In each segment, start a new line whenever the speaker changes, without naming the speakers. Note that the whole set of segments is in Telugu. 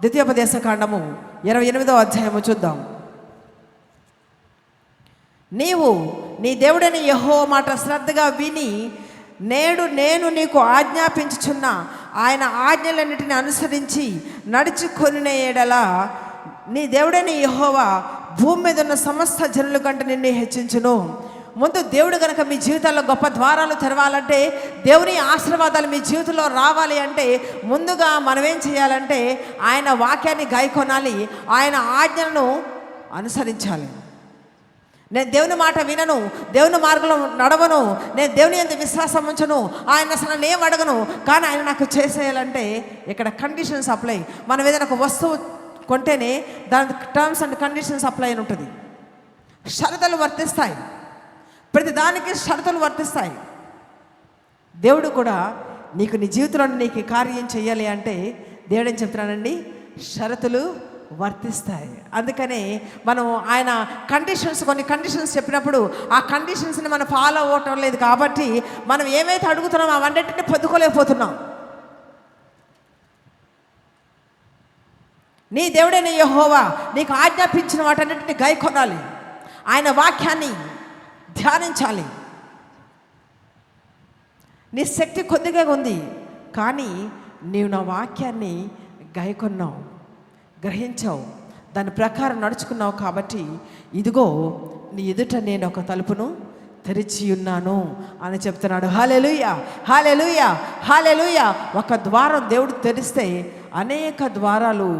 ద్వితీయోపదేశ కాండము 28వ అధ్యాయము చూద్దాం. నీవు నీ దేవుడైన యెహోవా మాట శ్రద్ధగా విని నేడు నేను నీకు ఆజ్ఞాపించుచున్న ఆయన ఆజ్ఞలన్నిటిని అనుసరించి నడుచుకొనిన యెడల నీ దేవుడైన యెహోవా భూమి మీద ఉన్న సమస్త జనుల కంటే నిన్ను హెచ్చించును. ముందు దేవుడు కనుక మీ జీవితాల్లో గొప్ప ద్వారాలు తెరవాలంటే, దేవుని ఆశీర్వాదాలు మీ జీవితంలో రావాలి అంటే, ముందుగా మనం ఏం చేయాలంటే ఆయన వాక్యాన్ని గాయకొనాలి, ఆయన ఆజ్ఞలను అనుసరించాలి. నేను దేవుని మాట వినను, దేవుని మార్గంలో నడవను, నేను దేవుని యందు విశ్వాసం ఉంచను, ఆయన అసలు నేను అడగను, కానీ ఆయన నాకు చేసేయాలంటే ఇక్కడ కండిషన్స్ అప్లై. మనం ఏదైనా ఒక వస్తువు కొంటేనే దాని టర్మ్స్ అండ్ కండిషన్స్ అప్లై అని ఉంటుంది. షరతులు వర్తిస్తాయి, ప్రతి దానికి షరతులు వర్తిస్తాయి. దేవుడు కూడా నీకు నీ జీవితంలో నీకు కార్యం చేయాలి అంటే దేవుడు ఏం చెప్తున్నానండి, షరతులు వర్తిస్తాయి. అందుకనే మనం ఆయన కొన్ని కండిషన్స్ చెప్పినప్పుడు ఆ కండిషన్స్ని మనం ఫాలో అవ్వటం లేదు కాబట్టి మనం ఏమైతే అడుగుతున్నామో అవన్నిటిని పొందుకోలేకపోతున్నాం. నీ దేవుడైన యెహోవా నీకు ఆజ్ఞాపించిన వాటన్నిటిని గైకొనాలి, ఆయన వాక్యాన్ని ధ్యానించాలి. నీ శక్తి కొద్దిగా ఉంది, కానీ నీవు నా వాక్యాన్ని గైకొన్నావు, గ్రహించావు, దాని ప్రకారం నడుచుకున్నావు కాబట్టి ఇదిగో నీ ఎదుట నేను ఒక తలుపును తెరిచి ఉన్నాను అని చెప్తున్నాడు. హల్లెలూయా, హల్లెలూయా, హల్లెలూయా. ఒక ద్వారం దేవుడు తెరిస్తే అనేక ద్వారాలు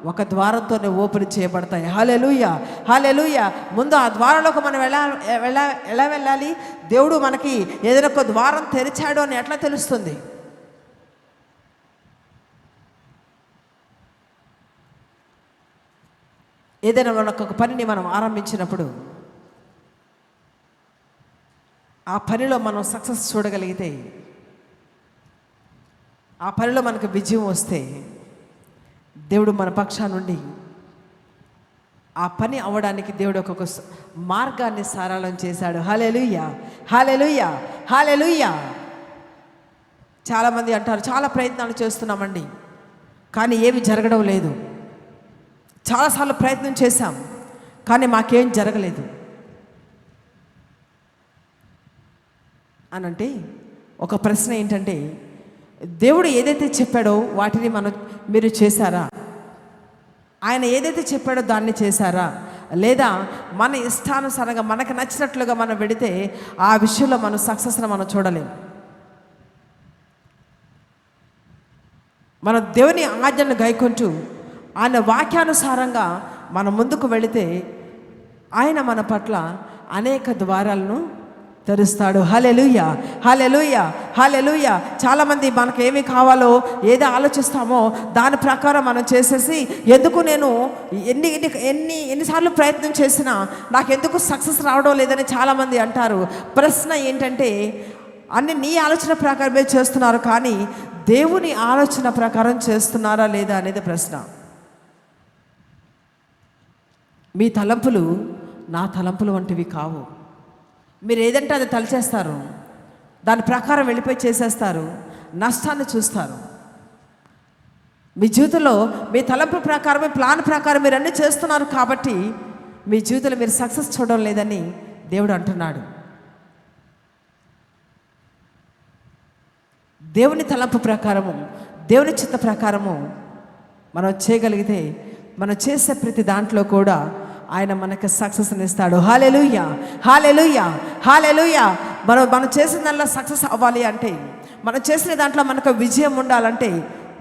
ఒక ద్వారంతోనే ఓపెన్ చేయబడతాయి. హల్లెలూయా, హల్లెలూయా. ముందు ఆ ద్వారంలోకి మనం ఎలా వెళ్ళాలి? దేవుడు మనకి ఏదైనా ఒక ద్వారం తెరిచాడు అని ఎట్లా తెలుస్తుంది? ఏదైనా మనకు ఒక పనిని మనం ఆరంభించినప్పుడు ఆ పనిలో మనం సక్సెస్ చూడగలిగితే, ఆ పనిలో మనకు విజయం వస్తే దేవుడు మన పక్షా నుండి ఆ పని అవ్వడానికి దేవుడు ఒక్కొక్క మార్గాన్ని సరళం చేశాడు. హల్లెలూయా, హల్లెలూయా, హల్లెలూయా. చాలామంది అంటారు, చాలా ప్రయత్నాలు చేస్తున్నామండి కానీ ఏమి జరగడం లేదు, చాలాసార్లు ప్రయత్నం చేశాం కానీ మాకేం జరగలేదు అనంటే ఒక ప్రశ్న ఏంటంటే, దేవుడు ఏదైతే చెప్పాడో వాటిని మీరు చేశారా? ఆయన ఏదైతే చెప్పాడో దాన్ని చేశారా? లేదా మన ఇష్టానుసారంగా మనకు నచ్చినట్లుగా మనం వెడితే ఆ విషయంలో మనం సక్సెస్ని మనం చూడలేం. మన దేవుని ఆజ్ఞను గైకొంటూ ఆయన వాక్యానుసారంగా మనం ముందుకు వెళితే ఆయన మన పట్ల అనేక ద్వారాలను తెరుస్తాడు. హల్లెలూయా, హల్లెలూయా, హల్లెలూయా. చాలామంది మనకు ఏమి కావాలో ఏదో ఆలోచిస్తామో దాని ప్రకారం మనం చేసేసి ఎందుకు నేను ఎన్నిసార్లు ప్రయత్నం చేసినా నాకు ఎందుకు సక్సెస్ రావడం లేదని చాలామంది అంటారు. ప్రశ్న ఏంటంటే, అన్ని నీ ఆలోచన ప్రకారమే చేస్తున్నారు కానీ దేవుని ఆలోచన ప్రకారం చేస్తున్నారా లేదా అనేది ప్రశ్న. మీ తలంపులు నా తలంపులు వంటివి కావు. మీరు ఏదంటే అది తలచేస్తారు, దాని ప్రకారం వెళ్ళిపోయి చేసేస్తారు, నష్టాన్ని చూస్తారు. మీ జీవితంలో మీ తలంపు ప్రకారం, మీ ప్లాన్ ప్రకారం మీరు అన్నీ చేస్తున్నారు కాబట్టి మీ జీవితంలో మీరు సక్సెస్ చూడడం లేదని దేవుడు అంటున్నాడు. దేవుని తలంపు ప్రకారము, దేవుని చిత్త ప్రకారము మనం చేయగలిగితే మనం చేసే ప్రతి దాంట్లో కూడా ఆయన మనకు సక్సెస్ని ఇస్తాడు. హల్లెలూయా, హల్లెలూయా, హల్లెలూయా. మనం చేసిన దాంట్లో సక్సెస్ అవ్వాలి అంటే, మనం చేసిన దాంట్లో మనకు విజయం ఉండాలంటే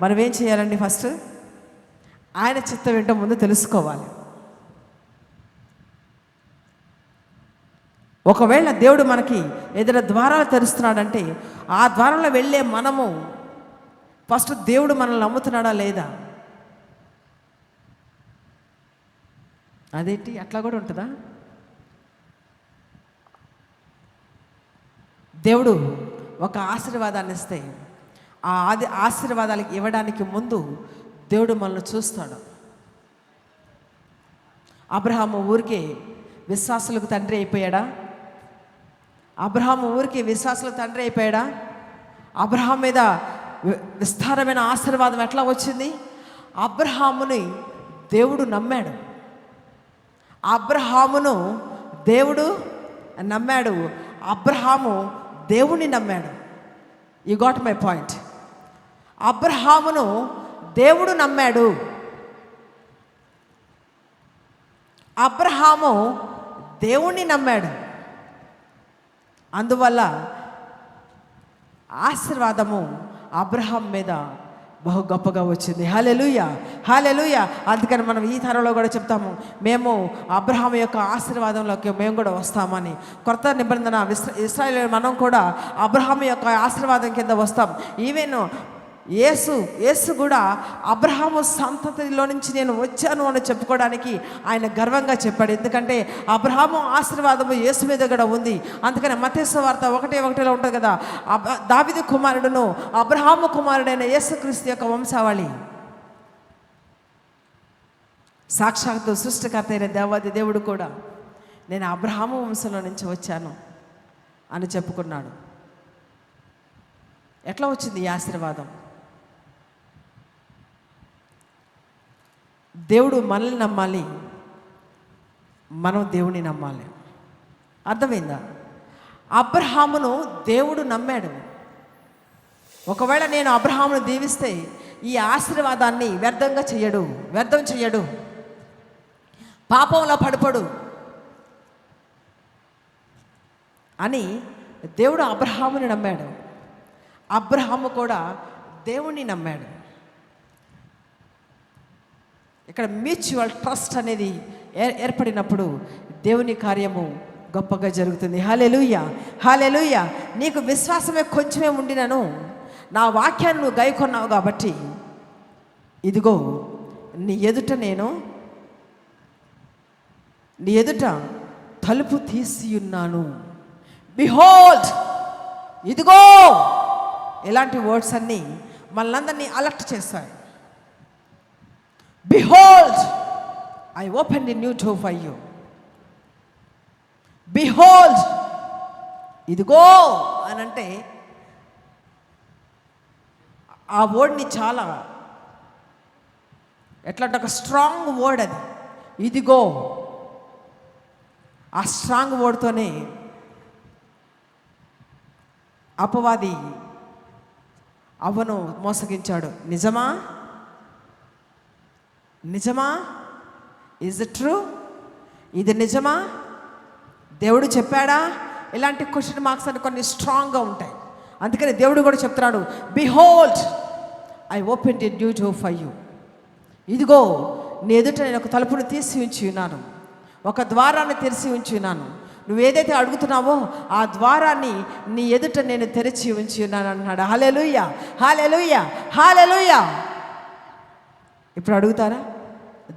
మనం ఏం చేయాలండి? ఫస్ట్ ఆయన చిత్తం ఏంటో ముందు తెలుసుకోవాలి. ఒకవేళ దేవుడు మనకి ఏదైనా ద్వారాలు తెరుస్తున్నాడంటే ఆ ద్వారంలో వెళ్ళే మనము ఫస్ట్ దేవుడు మనల్ని నమ్ముతున్నాడా లేదా? అదేంటి అట్లా కూడా ఉంటుందా? దేవుడు ఒక ఆశీర్వాదాన్ని ఇస్తే ఆ ఆశీర్వాదాలకి ఇవ్వడానికి ముందు దేవుడు మనల్ని చూస్తాడు. అబ్రహాము ఊరికే విశ్వాసులకు తండ్రి అయిపోయాడా? అబ్రహాము ఊరికి విశ్వాసులకు తండ్రి అయిపోయాడా? అబ్రహాం మీద విస్తారమైన ఆశీర్వాదం ఎట్లా వచ్చింది? అబ్రహాముని దేవుడు నమ్మాడు. అబ్రహామును దేవుడు నమ్మాడు. అబ్రహాము దేవుణ్ణి నమ్మాడు. You got my point. అబ్రహామును దేవుడు నమ్మాడు. అబ్రహాము దేవుణ్ణి నమ్మాడు. అందువల్ల ఆశీర్వాదము అబ్రహాం మీద బహు గొప్పగా వచ్చింది. హల్లెలూయా, హల్లెలూయా. అందుకని మనం ఈ తరంలో కూడా చెప్తాము, మేము అబ్రహాం యొక్క ఆశీర్వాదంలోకి మేము కూడా వస్తామని. కొత్త నిబంధన ఇశ్రాయేలు మనం కూడా అబ్రహాం యొక్క ఆశీర్వాదం కింద వస్తాం. ఈవెన్ యేసు కూడా అబ్రహాము సంతతిలో నుంచి నేను వచ్చాను అని చెప్పుకోవడానికి ఆయన గర్వంగా చెప్పాడు. ఎందుకంటే అబ్రహాము ఆశీర్వాదము యేసు మీద కూడా ఉంది. అందుకని మత్తయి సువార్త 1:1 ఉంటుంది కదా, దావీదు కుమారుడును అబ్రహాము కుమారుడైన యేసుక్రీస్తు యొక్క వంశావళి. సాక్షాత్తు సృష్టికర్త అయిన దేవాది దేవుడు కూడా నేను అబ్రహాము వంశంలో నుంచి వచ్చాను అని చెప్పుకున్నాడు. ఎట్లా వచ్చింది ఈ ఆశీర్వాదం? దేవుడు మనల్ని నమ్మాలి, మనం దేవుని నమ్మాలి. అర్థమైందా? అబ్రహామును దేవుడు నమ్మాడు. ఒకవేళ నేను అబ్రహామును దీవిస్తే ఈ ఆశీర్వాదాన్ని వ్యర్థం చెయ్యడు, పాపంలో పడిపోడు అని దేవుడు అబ్రహాముని నమ్మాడు. అబ్రహాము కూడా దేవుణ్ణి నమ్మాడు. ఇక్కడ మ్యూచువల్ ట్రస్ట్ అనేది ఏర్పడినప్పుడు దేవుని కార్యము గొప్పగా జరుగుతుంది. హల్లెలూయా, హల్లెలూయా. నీకు విశ్వాసమే కొంచెమే ఉండినను నా వాక్యాన్ని నువ్వు గైకొన్నావు కాబట్టి ఇదిగో నీ ఎదుట తలుపు తీసి ఉన్నాను. బిహోల్డ్, ఇదిగో. ఇలాంటి వర్డ్స్ అన్నీ మనలందరినీ అలర్ట్ చేస్తాయి. Behold, I opened a new door for you. Behold, ఇదిగో అని అంటే ఆ వర్డ్ని చాలా ఎట్లా ఒక స్ట్రాంగ్ వర్డ్ అది. ఇదిగో ఆ స్ట్రాంగ్ వర్డ్తోనే అపవాది అవ్వను మోసగించాడు. నిజమా? Is it true? ఇది నిజమా? దేవుడు చెప్పాడా? ఇలాంటి క్వశ్చన్ మార్క్స్ అని కొన్ని స్ట్రాంగ్గా ఉంటాయి. అందుకని దేవుడు కూడా చెప్తున్నాడు, behold I open a new door for you. ఇదిగో నీ ఎదుట నేను ఒక తలుపును తీసి ఉంచి ఉన్నాను, ఒక ద్వారాన్ని తెరిచి ఉంచి ఉన్నాను. నువ్వు ఏదైతే అడుగుతున్నావో ఆ ద్వారాన్ని నీ ఎదుట నేను తెరిచి ఉంచి ఉన్నాను అన్నాడు. హల్లెలూయా, హల్లెలూయా, హల్లెలూయా. ఇప్పుడు అడుగుతారా,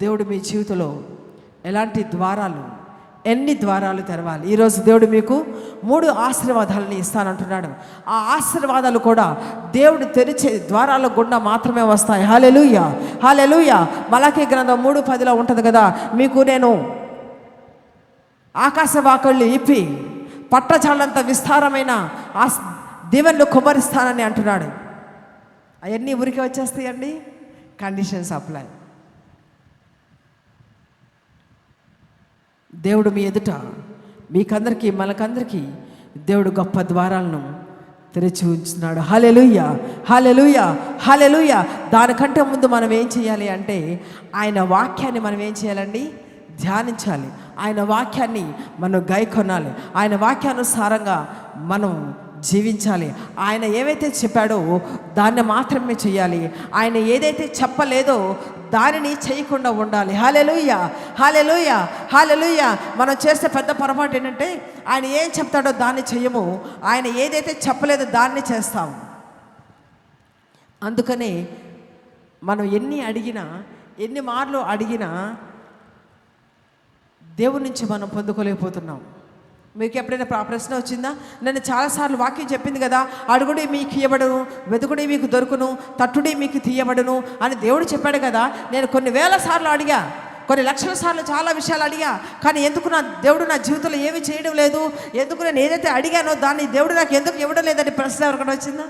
దేవుడు మీ జీవితంలో ఎన్ని ద్వారాలు తెరవాలి? ఈరోజు దేవుడు మీకు 3 ఆశీర్వాదాలని ఇస్తానంటున్నాడు. ఆ ఆశీర్వాదాలు కూడా దేవుడు తెరిచే ద్వారాల గుండా మాత్రమే వస్తాయి. హల్లెలూయా, హల్లెలూయా. మలాకీ గ్రంథం 3:10 ఉంటుంది కదా, మీకు నేను ఆకాశవాకళ్ళు ఇప్పి పట్టజాలంత విస్తారమైన దీవెనలు కుమ్మరిస్తానని అంటున్నాడు. అవన్నీ ఊరికే వచ్చేస్తాయండి? Conditions apply. దేవుడు మీ ఎదుట మీకందరికీ మనకందరికీ దేవుడు గొప్ప ద్వారాలను తెరిచి ఉంచున్నాడు. హల్లెలూయా, హల్లెలూయా, హల్లెలూయా. దానికంటే ముందు మనం ఏం చేయాలి అంటే ఆయన వాక్యాన్ని మనం ఏం చేయాలండి? ధ్యానించాలి. ఆయన వాక్యాన్ని మనం గైకొనాలి. ఆయన వాక్యానుసారంగా మనం జీవించాలి. ఆయన ఏవైతే చెప్పాడో దాన్ని మాత్రమే చేయాలి. ఆయన ఏదైతే చెప్పలేదో దానిని చేయకుండా ఉండాలి. హల్లెలూయా, హల్లెలూయా, హల్లెలూయా. మనం చేసే పెద్ద పొరపాటు ఏంటంటే ఆయన ఏం చెప్తాడో దాన్ని చెయ్యము, ఆయన ఏదైతే చెప్పలేదో దాన్ని చేస్తాము. అందుకనే మనం ఎన్ని మార్లు అడిగినా దేవుడి నుంచి మనం పొందుకోలేకపోతున్నాం. మీకు ఎప్పుడైనా ప్రశ్న వచ్చిందా? నేను చాలాసార్లు వాక్యం చెప్పింది కదా, అడుగుడి మీకు ఇయ్యబడును, వెతుకుడి మీకు దొరుకును, తట్టుడి మీకు తీయబడును అని దేవుడు చెప్పాడు కదా. నేను కొన్ని వేల సార్లు అడిగా, కొన్ని లక్షల సార్లు చాలా విషయాలు అడిగా, కానీ ఎందుకు దేవుడు నా జీవితంలో ఏమీ చేయడం లేదు, ఎందుకు నేను ఏదైతే అడిగానో దాన్ని దేవుడు నాకు ఎందుకు ఇవ్వడం లేదని ప్రశ్న ఎవరికైనా వచ్చిందా?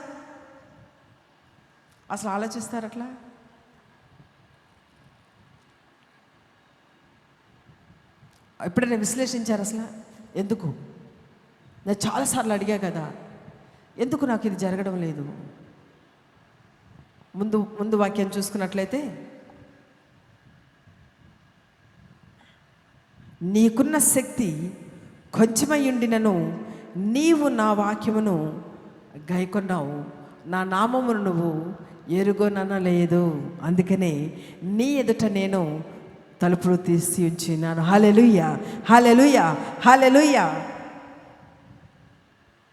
అసలు ఆలోచిస్తారు అట్లా? ఎప్పుడైనా విశ్లేషించారు అసలు? ఎందుకు? నేను చాలాసార్లు అడిగా కదా, ఎందుకు నాకు ఇది జరగడం లేదు? ముందు ముందు వాక్యం చూసుకున్నట్లయితే, నీకున్న శక్తి కొంచెమై ఉండినను నీవు నా వాక్యమును గైకొన్నావు, నా నామమును నువ్వు ఎరుగొనలేదు, అందుకనే నీ ఎదుట నేను తలుపులు తీసి ఉంచినాను. హల్లెలూయా, హల్లెలూయా, హల్లెలూయా.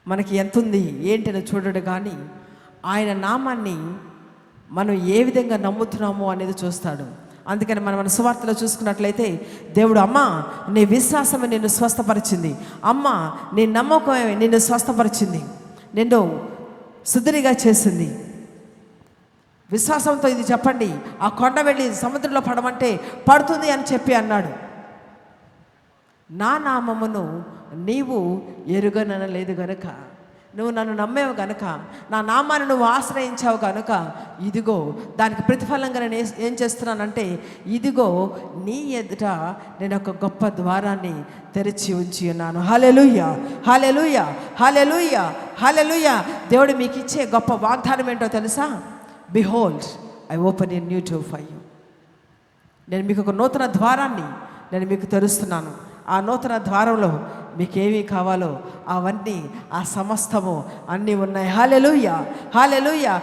మనకి ఎంత ఉంది ఏంటని చూడడు కానీ ఆయన నామాన్ని మనం ఏ విధంగా నమ్ముతున్నామో అనేది చూస్తాడు. అందుకని మన సువార్తలో చూసుకున్నట్లయితే, దేవుడు, అమ్మా నీ విశ్వాసమే నిన్ను స్వస్థపరిచింది, అమ్మా నీ నమ్మకమే నిన్ను స్వస్థపరిచింది, నిన్ను శుద్ధిగా చేసింది. విశ్వాసంతో ఇది చెప్పండి, ఆ కొండ వెళ్ళి సముద్రంలో పడమంటే పడుతుంది అని చెప్పి అన్నాడు. నా నామమును నీవు ఎరుగనలేదు గనుక, నువ్వు నన్ను నమ్మేవు గనుక, నా నామాన్ని నువ్వు ఆశ్రయించావు కనుక, ఇదిగో దానికి ప్రతిఫలంగా నేను ఏం చేస్తున్నానంటే, ఇదిగో నీ ఎదుట నేను ఒక గొప్ప ద్వారాన్ని తెరిచి ఉంచి ఉన్నాను. హల్లెలూయా, హల్లెలూయా, హల్లెలూయా, హల్లెలూయా. దేవుడు మీకు ఇచ్చే గొప్ప వాగ్దానం ఏంటో తెలుసా? Behold I open a new door for you. నేను మీకు ఒక నూతన ద్వారాన్ని నేను మీకు తెరుస్తున్నాను. ఆ నూతన ద్వారంలో మీకు ఏమి కావాలో అవన్నీ, ఆ సమస్తము అన్నీ ఉన్నాయి. హల్లెలూయా, హల్లెలూయా.